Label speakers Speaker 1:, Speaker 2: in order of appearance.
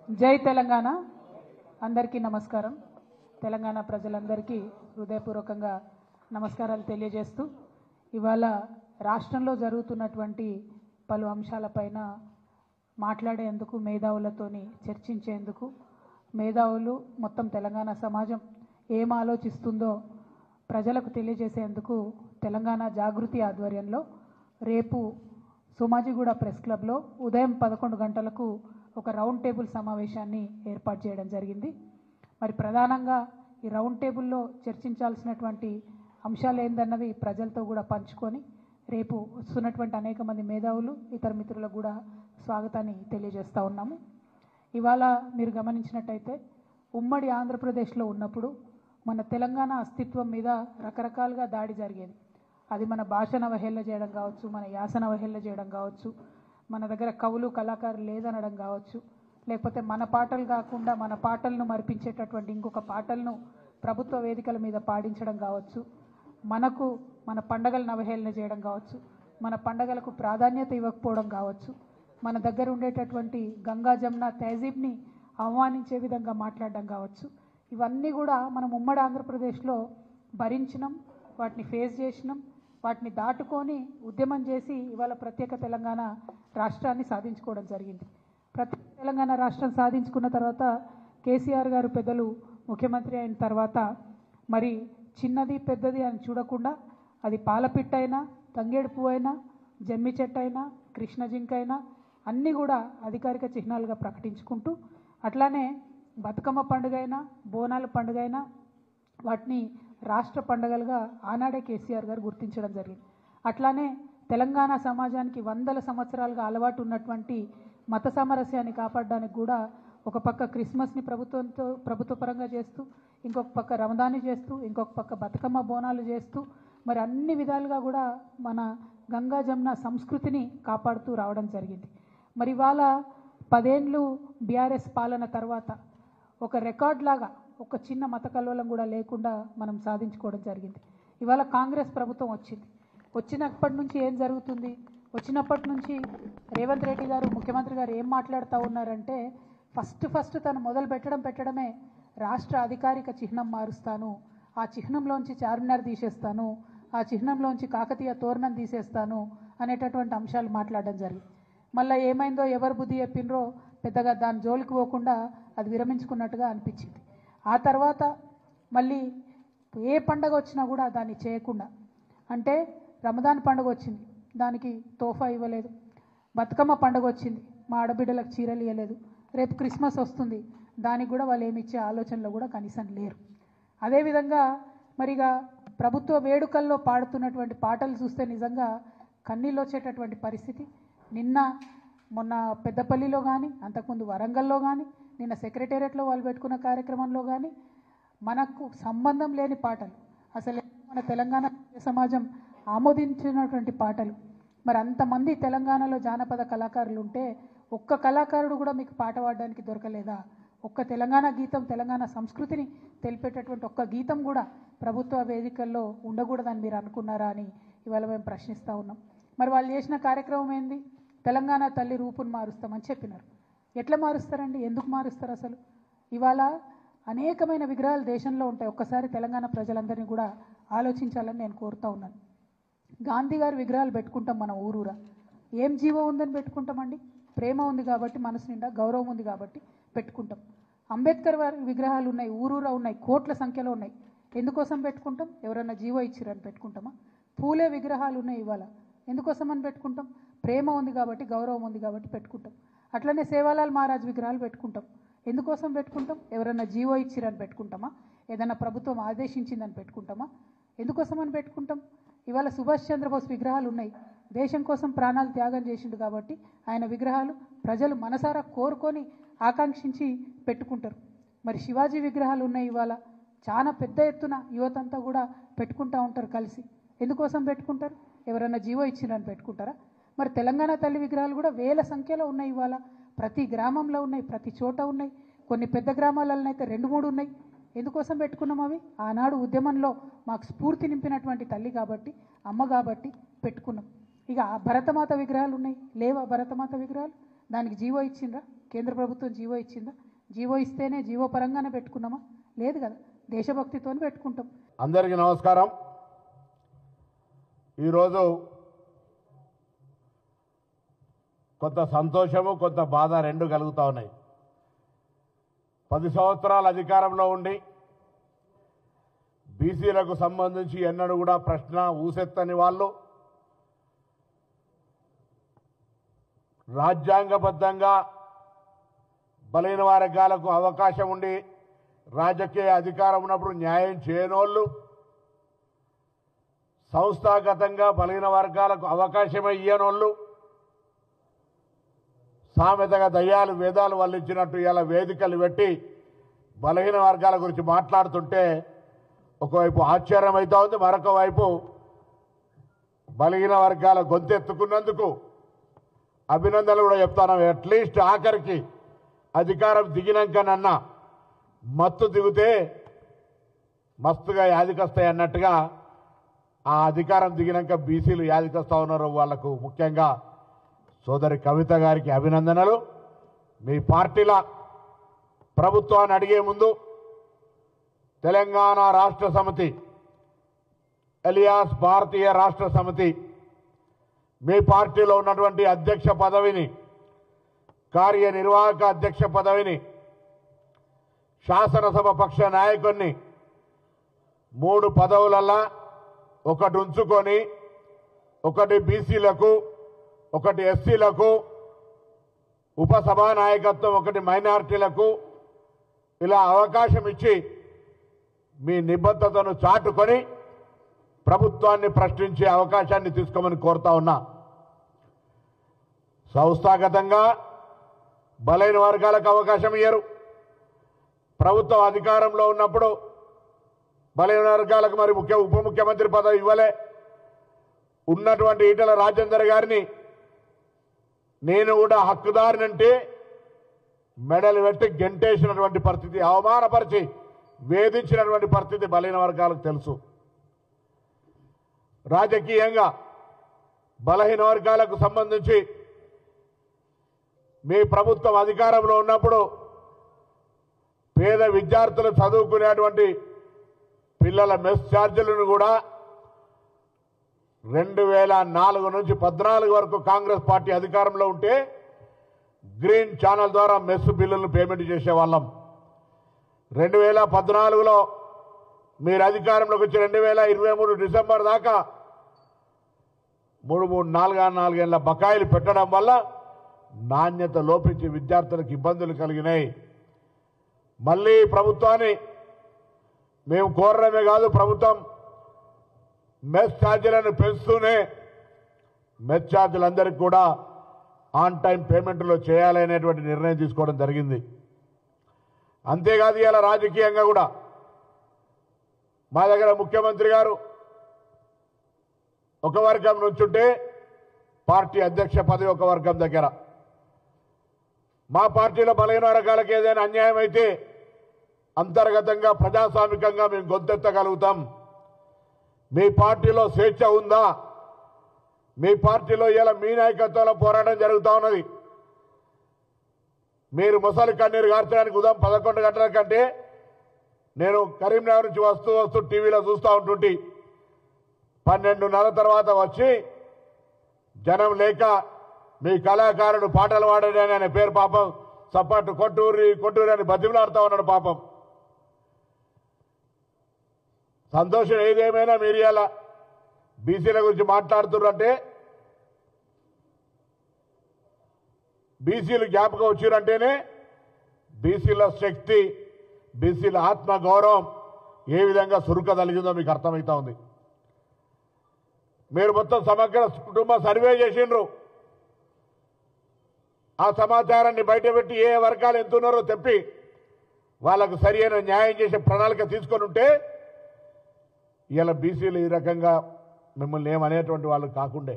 Speaker 1: జై తెలంగాణ అందరికీ నమస్కారం. తెలంగాణ ప్రజలందరికీ హృదయపూర్వకంగా నమస్కారాలు తెలియజేస్తూ ఇవాళ రాష్ట్రంలో జరుగుతున్నటువంటి పలు అంశాలపైన మాట్లాడేందుకు మేధావులతోని చర్చించేందుకు మేధావులు మొత్తం తెలంగాణ సమాజం ఏం ఆలోచిస్తుందో ప్రజలకు తెలియజేసేందుకు తెలంగాణ జాగృతి ఆధ్వర్యంలో రేపు సోమాజిగూడ ప్రెస్ క్లబ్లో ఉదయం 11 గంటలకు ఒక రౌండ్ టేబుల్ సమావేశాన్ని ఏర్పాటు చేయడం జరిగింది. మరి ప్రధానంగా ఈ రౌండ్ టేబుల్లో చర్చించాల్సినటువంటి అంశాలు ఏందన్నది ప్రజలతో కూడా పంచుకొని రేపు వస్తున్నటువంటి అనేక మంది మేధావులు ఇతర మిత్రులకు కూడా స్వాగతాన్ని తెలియజేస్తూ ఉన్నాము. ఇవాళ మీరు గమనించినట్టయితే ఉమ్మడి ఆంధ్రప్రదేశ్లో ఉన్నప్పుడు మన తెలంగాణ అస్తిత్వం మీద రకరకాలుగా దాడి జరిగేది. అది మన భాషను అవహేళన చేయడం కావచ్చు, మన యాసను అవహేళన చేయడం కావచ్చు, మన దగ్గర కవులు కళాకారులు లేదనడం కావచ్చు, లేకపోతే మన పాటలు కాకుండా మన పాటలను మరిపించేటటువంటి ఇంకొక పాటలను ప్రభుత్వ వేదికల మీద పాడించడం కావచ్చు, మన పండగలను అవహేళన చేయడం కావచ్చు, మన పండగలకు ప్రాధాన్యత ఇవ్వకపోవడం కావచ్చు, మన దగ్గర ఉండేటటువంటి గంగా జమున తహజీబ్ని అవమానించే విధంగా మాట్లాడడం కావచ్చు. ఇవన్నీ కూడా మనం ఉమ్మడి ఆంధ్రప్రదేశ్లో భరించినాం, వాటిని ఫేస్ చేసినాం, వాటిని దాటుకొని ఉద్యమం చేసి ఇవాళ ప్రత్యేక తెలంగాణ రాష్ట్రాన్ని సాధించుకోవడం జరిగింది. ప్రత్యేక తెలంగాణ రాష్ట్రం సాధించుకున్న తర్వాత కేసీఆర్ గారు పెద్దలు ముఖ్యమంత్రి అయిన తర్వాత మరి చిన్నది పెద్దది అని చూడకుండా అది పాలపిట్టైనా, తంగేడు పువ్వైనా, జమ్మి చెట్టైనా, కృష్ణ జింకైనా అన్నీ కూడా అధికారిక చిహ్నాలుగా ప్రకటించుకుంటూ అట్లానే బతుకమ్మ పండుగైనా, బోనాల పండుగైనా వాటిని రాష్ట్ర పండుగలుగా ఆనాడే కేసీఆర్ గారు గుర్తించడం జరిగింది. అట్లానే తెలంగాణ సమాజానికి వందల సంవత్సరాలుగా అలవాటు ఉన్నటువంటి మత సామరస్యాన్ని కాపాడడానికి కూడా ఒక పక్క క్రిస్మస్ని ప్రభుత్వపరంగా చేస్తూ, ఇంకొక పక్క రమదాన్ని చేస్తూ, ఇంకొక పక్క బతుకమ్మ బోనాలు చేస్తూ మరి అన్ని విధాలుగా కూడా మన గంగా జమున సంస్కృతిని కాపాడుతూ రావడం జరిగింది. మరి ఇవాళ 10 ఏళ్ళు బీఆర్ఎస్ పాలన తర్వాత ఒక రికార్డ్ లాగా ఒక చిన్న మత కల్లోలం కూడా లేకుండా మనం సాధించుకోవడం జరిగింది. ఇవాళ కాంగ్రెస్ ప్రభుత్వం వచ్చినప్పటి నుంచి ఏం జరుగుతుంది? వచ్చినప్పటి నుంచి రేవంత్ రెడ్డి గారు ముఖ్యమంత్రి గారు ఏం మాట్లాడుతూ ఉన్నారంటే ఫస్ట్ తను మొదలు పెట్టడమే రాష్ట్ర అధికారిక చిహ్నం మారుస్తాను, ఆ చిహ్నంలోంచి చార్మినార్ తీసేస్తాను, ఆ చిహ్నంలోంచి కాకతీయ తోరణం తీసేస్తాను అనేటటువంటి అంశాలు మాట్లాడడం జరిగింది. మళ్ళీ ఏమైందో ఎవరు బుద్ధి చెప్పినరో పెద్దగా దాని జోలికి పోకుండా అది విరమించుకున్నట్టుగా అనిపించింది. ఆ తర్వాత మళ్ళీ ఏ పండగ వచ్చినా కూడా దాన్ని చేయకుండా, అంటే రమదాన్ పండుగ వచ్చింది దానికి తోఫా ఇవ్వలేదు, బతుకమ్మ పండుగ వచ్చింది మా ఆడబిడ్డలకు చీరలు ఇవ్వలేదు, రేపు క్రిస్మస్ వస్తుంది దానికి కూడా వాళ్ళు ఏమి ఇచ్చే ఆలోచనలో కూడా కనీసం లేరు. అదేవిధంగా మరిగా ప్రభుత్వ వేడుకల్లో పాడుతున్నటువంటి పాటలు చూస్తే నిజంగా కన్నీళ్ళు వచ్చేటటువంటి పరిస్థితి. మొన్న పెద్దపల్లిలో కానీ, అంతకుముందు వరంగల్లో కానీ, నిన్న సెక్రటేరియట్లో వాళ్ళు పెట్టుకున్న కార్యక్రమంలో కానీ మనకు సంబంధం లేని పాటలు, అసలు మన తెలంగాణ సమాజం ఆమోదించినటువంటి పాటలు. మరి అంతమంది తెలంగాణలో జానపద కళాకారులు ఉంటే ఒక్క కళాకారుడు కూడా మీకు పాట పాడడానికి దొరకలేదా? ఒక్క తెలంగాణ గీతం, తెలంగాణ సంస్కృతిని తెలిపేటటువంటి ఒక్క గీతం కూడా ప్రభుత్వ వేదికల్లో ఉండకూడదని మీరు అనుకున్నారా అని ఇవాళ మేము ప్రశ్నిస్తూ ఉన్నాం. మరి వాళ్ళు చేసిన కార్యక్రమం ఏంది? తెలంగాణ తల్లి రూపును మారుస్తామని చెప్పినారు. ఎట్లా మారుస్తారండి? ఎందుకు మారుస్తారు? అసలు ఇవాళ అనేకమైన విగ్రహాలు దేశంలో ఉంటాయి. ఒక్కసారి తెలంగాణ ప్రజలందరినీ కూడా ఆలోచించాలని నేను కోరుతూ ఉన్నాను. గాంధీ గారి విగ్రహాలు పెట్టుకుంటాం మన ఊరూరా. ఏం జీవం ఉందని పెట్టుకుంటామండి? ప్రేమ ఉంది కాబట్టి, మనసు నిండా గౌరవం ఉంది కాబట్టి పెట్టుకుంటాం. అంబేద్కర్ వారి విగ్రహాలు ఉన్నాయి, ఊరూరా ఉన్నాయి, కోట్ల సంఖ్యలో ఉన్నాయి. ఎందుకోసం పెట్టుకుంటాం? ఎవరన్నా జీవో ఇచ్చిరని పెట్టుకుంటామా? పూలే విగ్రహాలు ఉన్నాయి ఇవాళ, ఎందుకోసం అని పెట్టుకుంటాం? ప్రేమ ఉంది కాబట్టి, గౌరవం ఉంది కాబట్టి పెట్టుకుంటాం. అట్లనే సేవాలాల్ మహారాజ్ విగ్రహాలు పెట్టుకుంటాం. ఎందుకోసం పెట్టుకుంటాం? ఎవరన్నా జీవో ఇచ్చిరని పెట్టుకుంటామా? ఏదైనా ప్రభుత్వం ఆదేశించిందని పెట్టుకుంటామా? ఎందుకోసం అని పెట్టుకుంటాం? ఇవాళ సుభాష్ చంద్రబోస్ విగ్రహాలు ఉన్నాయి, దేశం కోసం ప్రాణాలు త్యాగం చేసిండు కాబట్టి ఆయన విగ్రహాలు ప్రజలు మనసారా కోరుకొని ఆకాంక్షించి పెట్టుకుంటారు. మరి శివాజీ విగ్రహాలు ఉన్నాయి ఇవాళ, చాలా పెద్ద ఎత్తున యువతంతా కూడా పెట్టుకుంటూ ఉంటారు కలిసి. ఎందుకోసం పెట్టుకుంటారు? ఎవరైనా జీవో ఇచ్చిరని పెట్టుకుంటారా? మరి తెలంగాణ తల్లి విగ్రహాలు కూడా వేల సంఖ్యలో ఉన్నాయి ఇవాళ, ప్రతి గ్రామంలో ఉన్నాయి, ప్రతి చోట ఉన్నాయి. కొన్ని పెద్ద గ్రామాలలో అయితే 2-3 ఉన్నాయి. ఎందుకోసం పెట్టుకున్నాం? అవి ఆనాడు ఉద్యమంలో మాకు స్ఫూర్తి నింపినటువంటి తల్లి కాబట్టి, అమ్మ కాబట్టి పెట్టుకున్నాం. ఇక భరతమాత విగ్రహాలు ఉన్నాయి, లేవా భరతమాత విగ్రహాలు? దానికి జీవో ఇచ్చిండ్రా? కేంద్ర ప్రభుత్వం జీవో ఇచ్చిందా? జీవో ఇస్తేనే జీవో పరంగానే పెట్టుకున్నామా? లేదు కదా, దేశభక్తితోనే పెట్టుకుంటాం.
Speaker 2: అందరికీ నమస్కారం. ఈరోజు కొంత సంతోషము కొంత బాధ రెండు కలుగుతూ ఉన్నాయి. 10 సంవత్సరాల అధికారంలో ఉండి బీసీలకు సంబంధించి ఎన్నడూ కూడా ప్రశ్న ఊసెత్తని వాళ్ళు రాజ్యాంగబద్ధంగా బలైన వర్గాలకు అవకాశం ఉండి రాజకీయ అధికారం ఉన్నప్పుడు న్యాయం చేయనోళ్ళు, సంస్థాగతంగా బలైన వర్గాలకు అవకాశం ఇయ్యనోళ్ళు, సామెతగా దయ్యాలు వేదాలు వల్లించినట్టు ఇలా వేదికలు పెట్టి బలహీన వర్గాల గురించి మాట్లాడుతుంటే ఒకవైపు ఆశ్చర్యం అవుతా ఉంది, మరొక వైపు బలహీన వర్గాల గొంతెత్తుకున్నందుకు అభినందనలు కూడా చెప్తాను. అట్లీస్ట్ ఆఖరికి అధికారం దిగినాకనన్నా మత్తు దిగితే మస్తుగా యాదికొస్తాయి అన్నట్టుగా ఆ అధికారం దిగినాక బీసీలు యాదికొస్తా ఉన్నారు. వాళ్లకు ముఖ్యంగా సోదరి కవిత గారికి అభినందనలు. మీ పార్టీల ప్రభుత్వాన్ని అడిగే ముందు తెలంగాణ రాష్ట్ర సమితి ఎలియాస్ భారతీయ రాష్ట్ర సమితి మీ పార్టీలో ఉన్నటువంటి అధ్యక్ష పదవిని, కార్యనిర్వాహక అధ్యక్ష పదవిని, శాసనసభ పక్ష నాయకుడిని 3 పదవులల్లా ఒకటి ఉంచుకొని ఒకటి బీసీలకు, ఒకటి ఎస్సీలకు, ఉపసభా నాయకత్వం ఒకటి మైనారిటీలకు ఇలా అవకాశం ఇచ్చి మీ నిబద్ధతను చాటుకొని ప్రభుత్వాన్ని ప్రశ్నించే అవకాశాన్ని తీసుకోమని కోరుతా ఉన్నా. సంస్థాగతంగా బలైన వర్గాలకు అవకాశం ఇయ్యరు. ప్రభుత్వం అధికారంలో ఉన్నప్పుడు బలైన వర్గాలకు మరి ఉప ముఖ్యమంత్రి పదవి ఇవ్వలే. ఉన్నటువంటి ఈటెల రాజేందర్ గారిని నేను కూడా హక్కుదారినంటే మెడలు పెట్టి గెంటేసినటువంటి పరిస్థితి, అవమానపరిచి వేధించినటువంటి పరిస్థితి బలైన వర్గాలకు తెలుసు. రాజకీయంగా బలహీన వర్గాలకు సంబంధించి మీ ప్రభుత్వం అధికారంలో ఉన్నప్పుడు పేద విద్యార్థులు చదువుకునేటువంటి పిల్లల మెస్ ఛార్జీలను కూడా 2004 నుంచి 14 వరకు కాంగ్రెస్ పార్టీ అధికారంలో ఉంటే గ్రీన్ ఛానల్ ద్వారా మెస్ బిల్లులను పేమెంట్ చేసేవాళ్ళం. 2014లో మీరు అధికారంలోకి వచ్చి 2023 డిసెంబర్ దాకా 4 ఏళ్ల బకాయిలు పెట్టడం వల్ల నాణ్యత లోపించి విద్యార్థులకు ఇబ్బందులు కలిగినాయి. మళ్ళీ ప్రభుత్వాన్ని మేము కోరడమే కాదు, ప్రభుత్వం మెస్ ఛార్జీలను పెంచుతూనే మెస్ ఛార్జీలందరికీ కూడా ఆన్ టైం పేమెంట్లో చేయాలనేటువంటి నిర్ణయం తీసుకోవడం జరిగింది. అంతేకాదు ఇలా రాజకీయంగా కూడా మా దగ్గర ముఖ్యమంత్రి గారు ఒక వర్గం నుంచుంటే పార్టీ అధ్యక్ష పదవి ఒక వర్గం దగ్గర, మా పార్టీలో బలహీన వర్గాలకు ఏదైనా అన్యాయం అయితే అంతర్గతంగా ప్రజాస్వామికంగా మేము గొంతెత్తగలుగుతాం. మీ పార్టీలో స్వేచ్ఛ ఉందా? మీ పార్టీలో ఇలా మీ నాయకత్వంలో పోరాటం జరుగుతూ ఉన్నది. మీరు ముసలి కన్నీరు గార్చడానికి ఉదయం 11 గంటల కంటే నేను కరీంనగర్ నుంచి వస్తూ టీవీలో చూస్తూ ఉంటుంటే 12:30 తర్వాత వచ్చి జనం లేక మీ కళాకారుడు పాటలు పాడని ఆయన పేరు పాపం సపాటు కొట్టూరి అని బతిమలాడుతూ ఉన్నాడు పాపం. సంతోషం ఏదేమైనా మీరు ఇలా బీసీల గురించి మాట్లాడుతున్నారంటే, బీసీలు జ్ఞాపకం వచ్చారంటేనే బీసీల శక్తి, బీసీల ఆత్మగౌరవం ఏ విధంగా సురుకదలిగిందో మీకు అర్థమవుతా ఉంది. మీరు మొత్తం సమగ్ర కుటుంబ సర్వే చేసిండ్రు. ఆ సమాచారాన్ని బయటపెట్టి ఏ వర్గాలు ఎంత ఉన్నారో తెప్పి వాళ్ళకు సరైన న్యాయం చేసే ప్రణాళిక తీసుకొని ఉంటే ఇలా బీసీలు ఈ రకంగా మిమ్మల్ని ఏమనేటువంటి వాళ్ళు కాకుండే